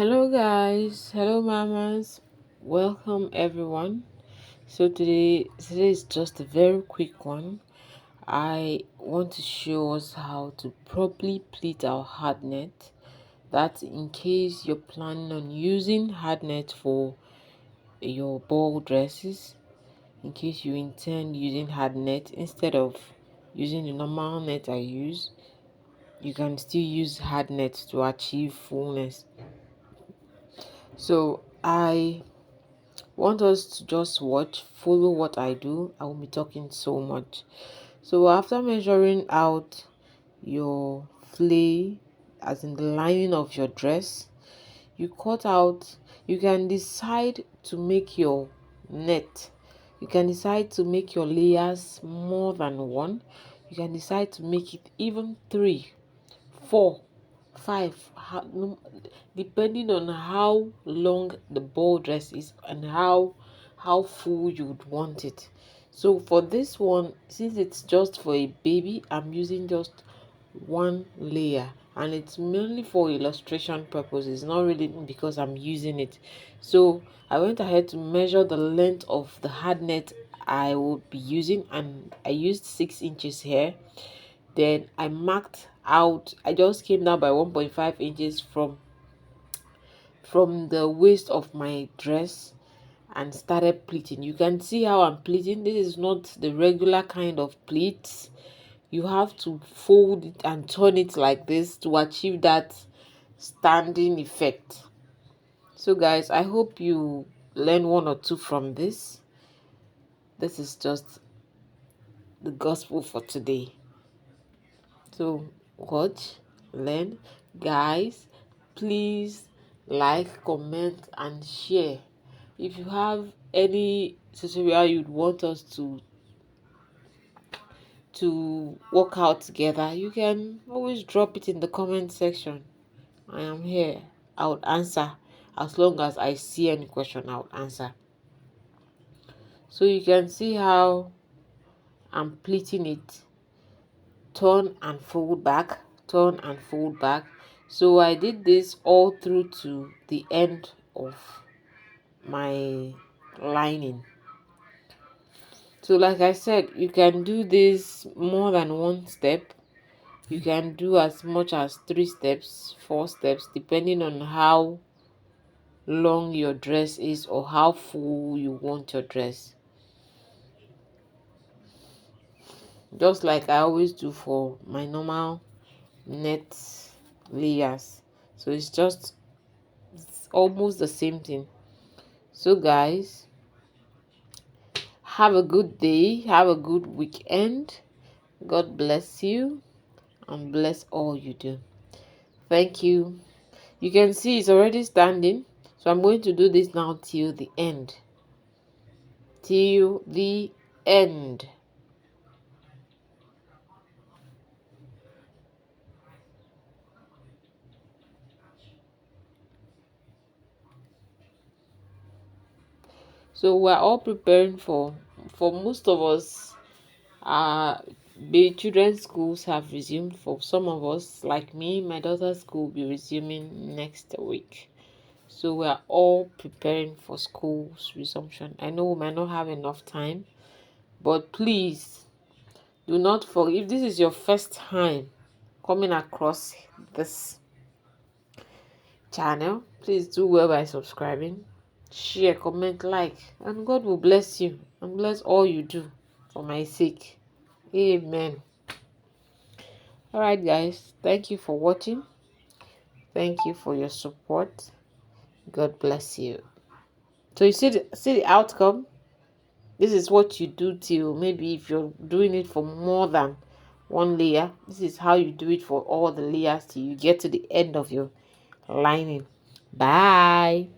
Hello guys, hello mamas, welcome everyone. So today is just a very quick one. I want to show us how to properly pleat our hardnet. That's in case you're planning on using hardnet for your ball dresses. In case you intend using hardnet instead of using the normal net I use, you can still use hardnet to achieve fullness. So I want us to just follow what I do. I won't be talking so much. So after measuring out your flay, as in the lining of your dress, you cut out, you can decide to make your net, you can decide to make your layers more than one, you can decide to make it even 3, 4, 5, depending on how long the ball dress is and how full you would want it. So for this one, since it's just for a baby, I'm using just one layer, and it's mainly for illustration purposes, not really because I'm using it. So I went ahead to measure the length of the hard net I would be using, and I used 6 inches here. Then I marked out, I just came down by 1.5 inches from the waist of my dress and started pleating. You can see how I'm pleating. This is not the regular kind of pleats. You have to fold it and turn it like this to achieve that standing effect. So guys, I hope you learn one or two from this. This is just the gospel for today. So watch, learn. Guys, please like, comment and share. If you have any tutorial you'd want us to work out together, you can always drop it in the comment section. I am here. I would answer. As long as I see any question, I would answer. So you can see how I'm pleating it. Turn and fold back, turn and fold back. So I did this all through to the end of my lining. So like I said, you can do this more than one step. You can do as much as 3 steps, 4 steps, depending on how long your dress is or how full you want your dress. Just like I always do for my normal net layers. So it's almost the same thing. So guys, have a good day, have a good weekend. God bless you and bless all you do. Thank you. You can see it's already standing, so I'm going to do this now till the end. Till the end. So we're all preparing for most of us, the children's schools have resumed. For some of us, like me, my daughter's school will be resuming next week. So we're all preparing for school's resumption. I know we might not have enough time, but please do not forget, if this is your first time coming across this channel, please do well by subscribing, share, comment, like, and God will bless you and bless all you do for my sake. Amen. All right guys, thank you for watching. Thank you for your support. God bless you. So you see the outcome. This is what you do till, maybe if you're doing it for more than one layer, this is how you do it for all the layers till you get to the end of your lining. Bye.